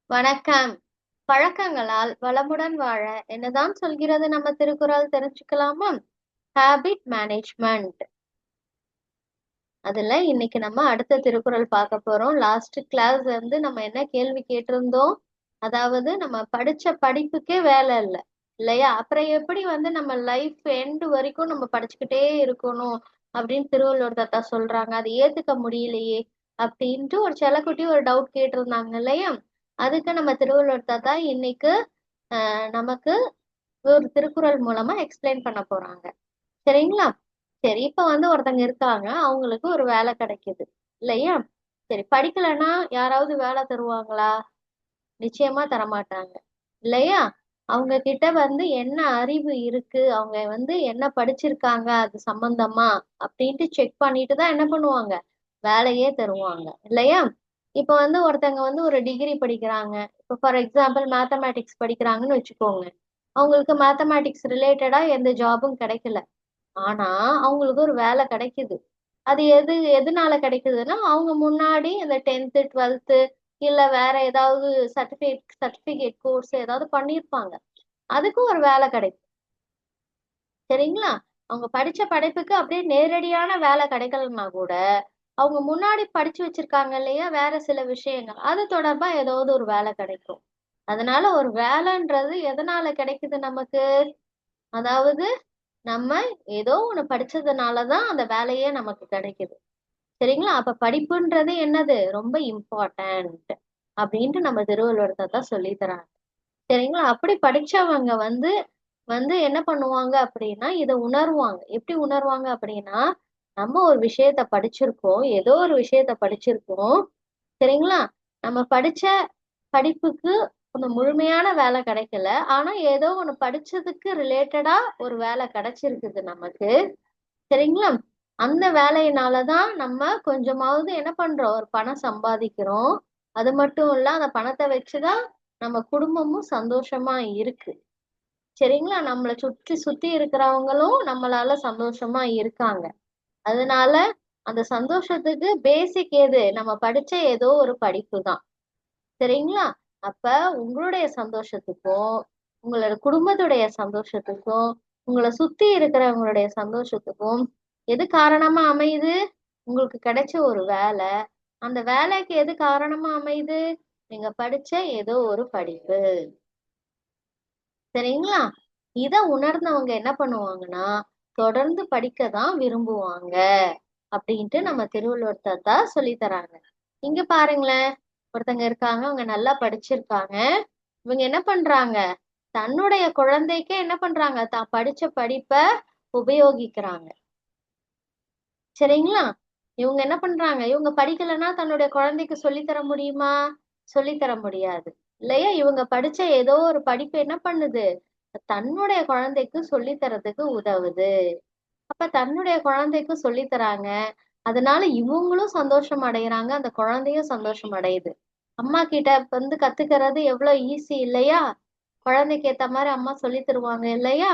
வணக்கம். பழக்கங்களால் வளமுடன் வாழ என்னதான் சொல்கிறது நம்ம திருக்குறள் தெரிஞ்சுக்கலாமா? Habit management. அதுல இன்னைக்கு நம்ம அடுத்த திருக்குறள் பார்க்க போறோம். லாஸ்ட் கிளாஸ் நம்ம என்ன கேள்வி கேட்டிருந்தோம்? அதாவது நம்ம படிச்ச படிப்புக்கே வேலை இல்லை இல்லையா? அப்புறம் எப்படி நம்ம லைஃப் எண்ட் வரைக்கும் நம்ம படிச்சுக்கிட்டே இருக்கணும் அப்படின்னு திருவள்ளுவர் தாத்தா சொல்றாங்க. அதை ஏத்துக்க முடியலையே அப்படின்ட்டு ஒரு செல்லக்குட்டி ஒரு டவுட் கேட்டிருந்தாங்க இல்லையா? அதுக்கு நம்ம திருவள்ளுவர் தாத்தா இன்னைக்கு நமக்கு ஒரு திருக்குறள் மூலமா எக்ஸ்பிளைன் பண்ண போறாங்க. சரிங்களா? சரி, இப்ப ஒருத்தங்க இருக்காங்க, அவங்களுக்கு ஒரு வேலை கிடைக்குது இல்லையா? சரி, படிக்கலைன்னா யாராவது வேலை தருவாங்களா? நிச்சயமா தரமாட்டாங்க இல்லையா? அவங்க கிட்ட என்ன அறிவு இருக்கு, அவங்க என்ன படிச்சிருக்காங்க அது சம்பந்தமா அப்படின்ட்டு செக் பண்ணிட்டு தான் என்ன பண்ணுவாங்க, வேலையே தருவாங்க இல்லையா? இப்ப ஒருத்தங்க ஒரு டிகிரி படிக்கிறாங்க. இப்போ ஃபார் எக்ஸாம்பிள் மேத்தமேட்டிக்ஸ் படிக்கிறாங்கன்னு வச்சுக்கோங்க. அவங்களுக்கு மேத்தமேட்டிக்ஸ் ரிலேட்டடா எந்த ஜாபும் கிடைக்கல. ஆனா அவங்களுக்கு ஒரு வேலை கிடைக்குது. அது எதனால கிடைக்குதுன்னா, அவங்க முன்னாடி இந்த 10th 12th இல்ல வேற ஏதாவது சர்டிபிகேட் கோர்ஸ் ஏதாவது பண்ணியிருப்பாங்க. அதுக்கும் ஒரு வேலை கிடைக்கும். சரிங்களா? அவங்க படிச்ச படிப்புக்கு அப்படியே நேரடியான வேலை கிடைக்கலன்னா கூட அவங்க முன்னாடி படிச்சு வச்சிருக்காங்க இல்லையா, வேற சில விஷயங்கள் அது தொடர்பா ஏதாவது ஒரு வேலை கிடைக்கும். அதனால ஒரு வேலைன்றது எதனால கிடைக்குது நமக்கு? அதாவது நம்ம ஏதோ ஒண்ணு படிச்சதுனாலதான் அந்த வேலையே நமக்கு கிடைக்குது. சரிங்களா? அப்ப படிப்புன்றது என்னது, ரொம்ப இம்பார்ட்டன்ட் அப்படின்ட்டு நம்ம திருவள்ளுவர் தாத்தா சொல்லி தராங்க. சரிங்களா? அப்படி படிச்சவங்க வந்து வந்து என்ன பண்ணுவாங்க அப்படின்னா இதை உணர்வாங்க. எப்படி உணர்வாங்க அப்படின்னா, நம்ம ஒரு விஷயத்த படிச்சிருக்கோம், ஏதோ ஒரு விஷயத்த படிச்சிருக்கோம். சரிங்களா? நம்ம படிச்ச படிப்புக்கு அந்த முழுமையான வேலை கிடைக்கல. ஆனா ஏதோ ஒண்ணு படிச்சதுக்கு ரிலேட்டடா ஒரு வேலை கிடைச்சிருக்குது நமக்கு. சரிங்களா? அந்த வேலையினாலதான் நம்ம கொஞ்சமாவது என்ன பண்றோம், ஒரு பணம் சம்பாதிக்கிறோம். அது மட்டும் இல்ல, அந்த பணத்தை வச்சுதான் நம்ம குடும்பமும் சந்தோஷமா இருக்கு. சரிங்களா? நம்மளை சுற்றி சுத்தி இருக்கிறவங்களும் நம்மளால சந்தோஷமா இருக்காங்க. அதனால அந்த சந்தோஷத்துக்கு பேசிக் எது, நம்ம படிச்ச ஏதோ ஒரு படிப்பு தான். சரிங்களா? அப்ப உங்களுடைய சந்தோஷத்துக்கும் உங்களோட குடும்பத்துடைய சந்தோஷத்துக்கும் உங்களை சுத்தி இருக்கிறவங்களுடைய சந்தோஷத்துக்கும் எது காரணமா அமையுது? உங்களுக்கு கிடைச்ச ஒரு வேலை. அந்த வேலைக்கு எது காரணமா அமையுது? நீங்க படிச்ச ஏதோ ஒரு படிப்பு. சரிங்களா? இத உணர்ந்தவங்க என்ன பண்ணுவாங்கன்னா தொடர்ந்து படிக்க தான் விரும்புவாங்க அப்படின்ட்டு நம்ம திருவள்ளுவர் தாத்தா சொல்லி தராங்க. இங்க பாருங்களேன், ஒருத்தங்க இருக்காங்க, அவங்க நல்லா படிச்சிருக்காங்க. இவங்க என்ன பண்றாங்க, தன்னுடைய குழந்தைக்கே என்ன பண்றாங்க, தான் படிச்ச படிப்ப உபயோகிக்கிறாங்க. சரிங்களா? இவங்க என்ன பண்றாங்க, இவங்க படிக்கலைன்னா தன்னுடைய குழந்தைக்கு சொல்லித்தர முடியுமா? சொல்லித்தர முடியாது இல்லையா? இவங்க படிச்ச ஏதோ ஒரு படிப்பு என்ன பண்ணுது, தன்னுடைய குழந்தைக்கு சொல்லித்தரதுக்கு உதவுது. அப்ப தன்னுடைய குழந்தைக்கு சொல்லித்தராங்க. அதனால இவங்களும் சந்தோஷம் அடைகிறாங்க, அந்த குழந்தையும் சந்தோஷம் அடையுது. அம்மா கிட்ட கத்துக்கிறது எவ்வளவு ஈஸி இல்லையா? குழந்தைக்கு ஏத்த மாதிரி அம்மா சொல்லி தருவாங்க இல்லையா?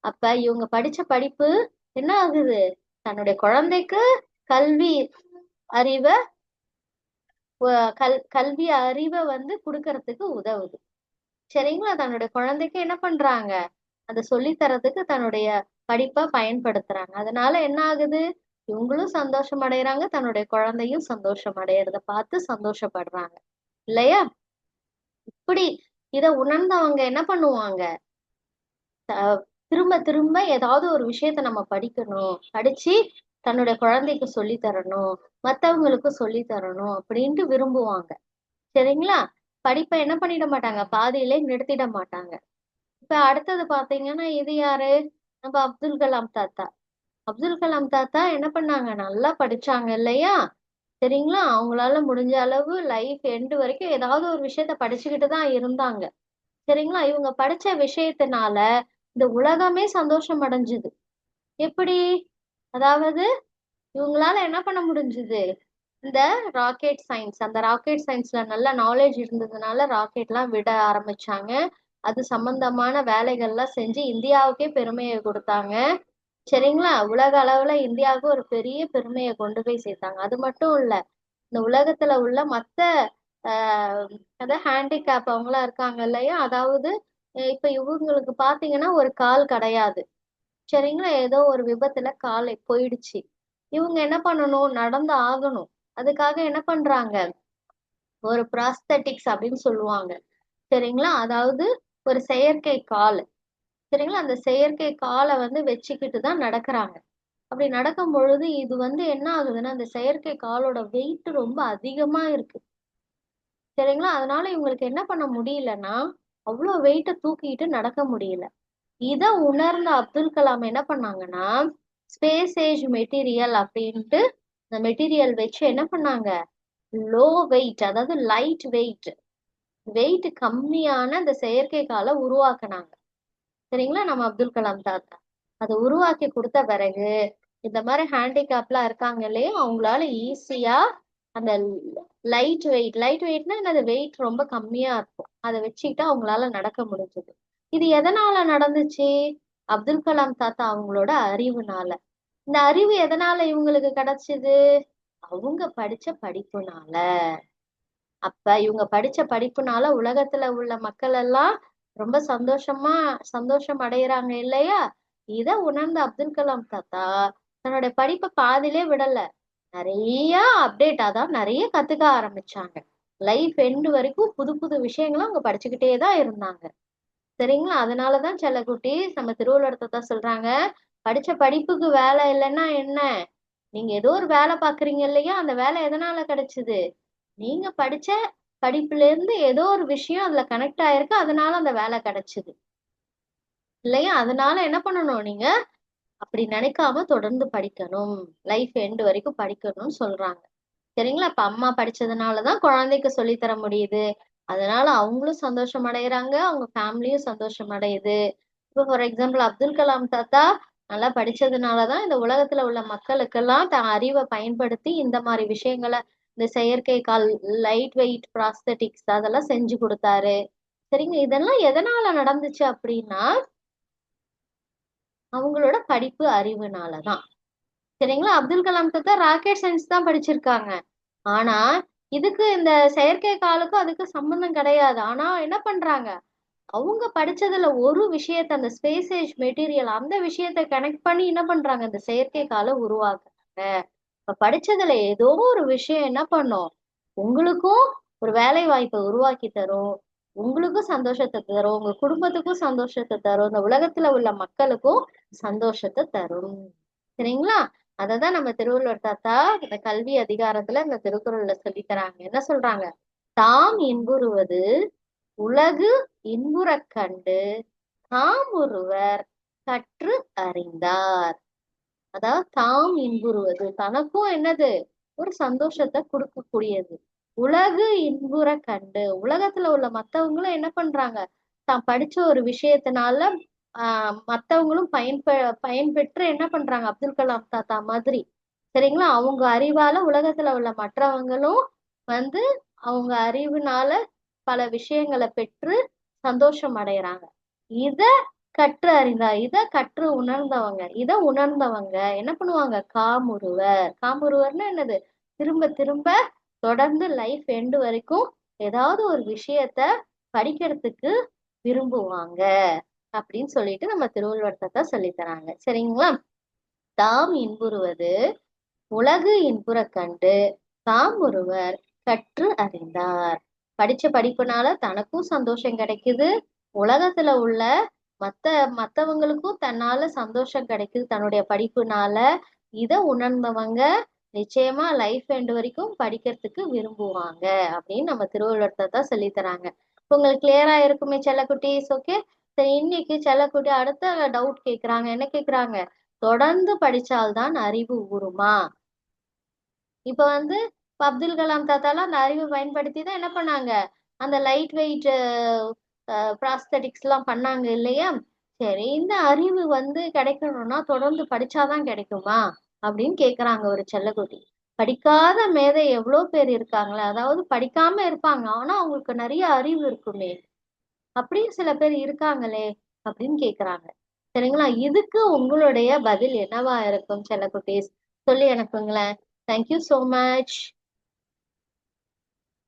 அப்ப இவங்க படிச்ச படிப்பு என்ன ஆகுது, தன்னுடைய குழந்தைக்கு கல்வி அறிவை கல்வி அறிவை கொடுக்கறதுக்கு உதவுது. சரிங்களா? தன்னுடைய குழந்தைக்கு என்ன பண்றாங்க, அதை சொல்லி தரதுக்கு தன்னுடைய படிப்பை பயன்படுத்துறாங்க. அதனால என்ன ஆகுது, இவங்களும் சந்தோஷம் அடைகிறாங்க, தன்னுடைய குழந்தையும் சந்தோஷம் அடையறத பார்த்து சந்தோஷப்படுறாங்க இல்லையா? இப்படி இதை உணர்ந்தவங்க என்ன பண்ணுவாங்க, திரும்ப திரும்ப ஏதாவது ஒரு விஷயத்த நம்ம படிக்கணும், படிச்சு தன்னுடைய குழந்தைக்கு சொல்லி தரணும், மத்தவங்களுக்கு சொல்லி தரணும் அப்படின்ட்டு விரும்புவாங்க. சரிங்களா? படிப்பை என்ன பண்ணிட மாட்டாங்க, பாதியிலே நிறுத்திட மாட்டாங்க. இப்ப அடுத்தது பாத்தீங்கன்னா இது யாரு, நம்ம அப்துல் கலாம் தாத்தா. அப்துல் கலாம் தாத்தா என்ன பண்ணாங்க, நல்லா படிச்சாங்க இல்லையா? சரிங்களா? அவங்களால முடிஞ்ச அளவு லைஃப் எண்டு வரைக்கும் ஏதாவது ஒரு விஷயத்த படிச்சுக்கிட்டு தான் இருந்தாங்க. சரிங்களா? இவங்க படிச்ச விஷயத்தினால இந்த உலகமே சந்தோஷம் அடைஞ்சுது. எப்படி? அதாவது இவங்களால என்ன பண்ண முடிஞ்சுது, இந்த ராக்கெட் சயின்ஸ், அந்த ராக்கெட் சயின்ஸ்ல நல்ல நாலேஜ் இருந்ததுனால ராக்கெட்லாம் விட ஆரம்பிச்சாங்க. அது சம்பந்தமான வேலைகள்லாம் செஞ்சு இந்தியாவுக்கே பெருமையை கொடுத்தாங்க. சரிங்களா? உலக அளவுல இந்தியாவுக்கு ஒரு பெரிய பெருமையை கொண்டு போய் சேர்த்தாங்க. அது மட்டும் இல்ல, இந்த உலகத்துல உள்ள மத்த அதாவது ஹேண்டிகேப் அவங்களாம் இருக்காங்க இல்லையா, அதாவது இப்ப இவங்களுக்கு பாத்தீங்கன்னா ஒரு கால் கிடையாது, சரிங்களா, ஏதோ ஒரு விபத்துல கால் போயிடுச்சு. இவங்க என்ன பண்ணணும், நடந்து ஆகணும். அதுக்காக என்ன பண்றாங்க, ஒரு ப்ராஸ்தட்டிக்ஸ் அப்படின்னு சொல்லுவாங்க, சரிங்களா, அதாவது ஒரு செயற்கை கால், சரிங்களா, அந்த செயற்கை காலை வந்து வச்சுக்கிட்டு தான் நடக்கிறாங்க. அப்படி நடக்கும் பொழுது இது வந்து என்ன ஆகுதுன்னா, அந்த செயற்கை காலோட வெயிட் ரொம்ப அதிகமா இருக்கு, சரிங்களா, அதனால இவங்களுக்கு என்ன பண்ண முடியலன்னா அவ்வளவு வெயிட்ட தூக்கிட்டு நடக்க முடியல. இத உணர்ந்த அப்துல் கலாம் என்ன பண்ணாங்கன்னா, ஸ்பேஸ் ஏஜ் மெட்டீரியல் அப்படின்ட்டு இந்த மெட்டீரியல் வச்சு என்ன பண்ணாங்க, லோ வெயிட், அதாவது லைட் வெயிட், வெயிட் கம்மியான இந்த செயற்கை காலை உருவாக்குனாங்க, சரிங்களா, நம்ம அப்துல் கலாம் தாத்தா. அதை உருவாக்கி கொடுத்த பிறகு இந்த மாதிரி ஹேண்டிகேப்லாம் இருக்காங்க இல்லையா, அவங்களால ஈஸியா அந்த லைட் வெயிட்னா என்னது, வெயிட் ரொம்ப கம்மியா இருக்கும், அதை வச்சுக்கிட்டு அவங்களால நடக்க முடிஞ்சது. இது எதனால நடந்துச்சு, அப்துல் கலாம் தாத்தா அவங்களோட அறிவுனால. இந்த அறிவு எதனால இவங்களுக்கு கிடைச்சது, அவங்க படிச்ச படிப்புனால. அப்ப இவங்க படிச்ச படிப்புனால உலகத்துல உள்ள மக்கள் எல்லாம் ரொம்ப சந்தோஷம் அடையறாங்க இல்லையா. இத உணர்ந்த அப்துல் கலாம் தாத்தா தன்னுடைய படிப்பை பாதியிலே விடல, நிறைய அப்டேட், அதான் நிறைய கத்துக்க ஆரம்பிச்சாங்க. லைஃப் எண்டு வரைக்கும் புது புது விஷயங்களும் அவங்க படிச்சுக்கிட்டே தான் இருந்தாங்க, சரிங்களா. அதனாலதான் சில குட்டீஸ் நம்ம திருவள்ளுவர் தாத்தா சொல்றாங்க, படிச்ச படிப்புக்கு வேலை இல்லைன்னா என்ன, நீங்க ஏதோ ஒரு வேலை பாக்குறீங்க இல்லையா, அந்த வேலை எதனால கிடைச்சது, நீங்க படிச்ச படிப்புல இருந்து ஏதோ ஒரு விஷயம் அதுல கனெக்ட் ஆயிருக்கு, அதனால அந்த வேலை கிடைச்சது இல்லையா. அதனால என்ன பண்ணணும், நீங்க அப்படி நினைக்காம தொடர்ந்து படிக்கணும், லைஃப் எண்டு வரைக்கும் படிக்கணும்னு சொல்றாங்க, சரிங்களா. இப்ப அம்மா படிச்சதுனாலதான் குழந்தைக்கு சொல்லி தர முடியுது, அதனால அவங்களும் சந்தோஷம் அடைகிறாங்க, அவங்க ஃபேமிலியும் சந்தோஷம் அடையுது. இப்போ ஃபார் எக்ஸாம்பிள் அப்துல் கலாம் தாத்தா நல்லா படிச்சதுனாலதான் இந்த உலகத்துல உள்ள மக்களுக்கெல்லாம் தன் அறிவை பயன்படுத்தி இந்த மாதிரி விஷயங்களை, இந்த செயற்கை கால், லைட் வெயிட் ப்ராஸ்தட்டிக்ஸ் அதெல்லாம் செஞ்சு கொடுத்தாரு, சரிங்க. இதெல்லாம் எதனால நடந்துச்சு அப்படின்னா அவங்களோட படிப்பு அறிவுனாலதான், சரிங்களா. அப்துல் கலாம் தாத்தா ராக்கெட் சயின்ஸ் தான் படிச்சிருக்காங்க, ஆனா இதுக்கு இந்த செயற்கை காலுக்கும் அதுக்கு சம்பந்தம் கிடையாது. ஆனா என்ன பண்றாங்க, அவங்க படிச்சதுல ஒரு விஷயத்த, அந்த ஸ்பேஸ் ஏஜ் மெட்டீரியல் அந்த விஷயத்த கனெக்ட் பண்ணி என்ன பண்றாங்க, இந்த செயற்கை காலை உருவாக்குறாங்க. இப்ப படிச்சதுல ஏதோ ஒரு விஷயம் என்ன பண்ணும், உங்களுக்கும் ஒரு வேலை வாய்ப்பை உருவாக்கி தரும், உங்களுக்கும் சந்தோஷத்தை தரும், உங்க குடும்பத்துக்கும் சந்தோஷத்தை தரும், இந்த உலகத்துல உள்ள மக்களுக்கும் சந்தோஷத்தை தரும், சரிங்களா. அததான் நம்ம திருவள்ளுவர் தாத்தா இந்த கல்வி அதிகாரத்துல இந்த திருக்குறள்ல சொல்லி தராங்க. என்ன சொல்றாங்க, தாம் இன்புறுவது உலகு இன்புறக் கண்டு தாம் ஒருவர் கற்று அறிந்தார். அதாவது தாம் இன்புறுவது, தனக்கும் என்னது, ஒரு சந்தோஷத்தை கொடுக்கக்கூடியது. உலகு இன்புற கண்டு, உலகத்துல உள்ள மத்தவங்களும் என்ன பண்றாங்க, தான் படிச்ச ஒரு விஷயத்தினால மத்தவங்களும் பயன்பெற்று என்ன பண்றாங்க, அப்துல் கலாம் தாத்தா மாதிரி, சரிங்களா, அவங்க அறிவால உலகத்துல உள்ள மற்றவங்களும் வந்து அவங்க அறிவுனால பல விஷயங்களை பெற்று சந்தோஷம் அடையறாங்க. இத கற்று அறிந்தார், இத கற்று உணர்ந்தவங்க, இத உணர்ந்தவங்க என்ன பண்ணுவாங்க, காமுறுவர். காமுறுவர்னா என்னது, திரும்ப திரும்ப தொடர்ந்து லைஃப் எண்டு வரைக்கும் ஏதாவது ஒரு விஷயத்த படிக்கிறதுக்கு விரும்புவாங்க அப்படின்னு சொல்லிட்டு நம்ம திருவள்ளுவர் தாத்தா சொல்லி தராங்க, சரிங்களா. தாம் இன்புறுவது உலகு இன்புற கண்டு தாம் ஒருவர் கற்று அறிந்தார். படிச்ச படிப்புனால தனக்கும் சந்தோஷம் கிடைக்குது, உலகத்துல உள்ள மத்த மத்தவங்களுக்கும் தன்னால சந்தோஷம் கிடைக்குது தன்னுடைய படிப்புனால. இத உணர்ந்தவங்க நிச்சயமா லைஃப் எண்ட் வரைக்கும் படிக்கிறதுக்கு விரும்புவாங்க அப்படின்னு நம்ம திருவள்ளுவத்தை தான் சொல்லி தராங்க. உங்களுக்கு கிளியரா இருக்குமே செல்லக்குட்டீஸ், ஓகே. சரி, இன்னைக்கு செல்லக்குட்டி அடுத்த டவுட் கேக்குறாங்க. என்ன கேக்குறாங்க, தொடர்ந்து படிச்சால்தான் அறிவு ஊறுமா. இப்ப வந்து இப்ப அப்துல் கலாம் தாத்தாலாம் அந்த அறிவை பயன்படுத்தி தான் என்ன பண்ணாங்க, அந்த லைட் வெயிட் ப்ராஸ்தட்டிக்ஸ் எல்லாம் பண்ணாங்க இல்லையா. சரி, இந்த அறிவு வந்து கிடைக்கணும்னா தொடர்ந்து படிச்சாதான் கிடைக்குமா அப்படின்னு கேக்குறாங்க ஒரு செல்லக்குட்டி. படிக்காத மேதை எவ்வளவு பேர் இருக்காங்களே, அதாவது படிக்காம இருப்பாங்க ஆனா அவங்களுக்கு நிறைய அறிவு இருக்குமே, அப்படின்னு சில பேர் இருக்காங்களே அப்படின்னு கேக்குறாங்க, சரிங்களா. இதுக்கு உங்களுடைய பதில் என்னவா இருக்கும் செல்லக்குட்டீஸ், சொல்லி அனுப்புங்களேன். Thank you so much.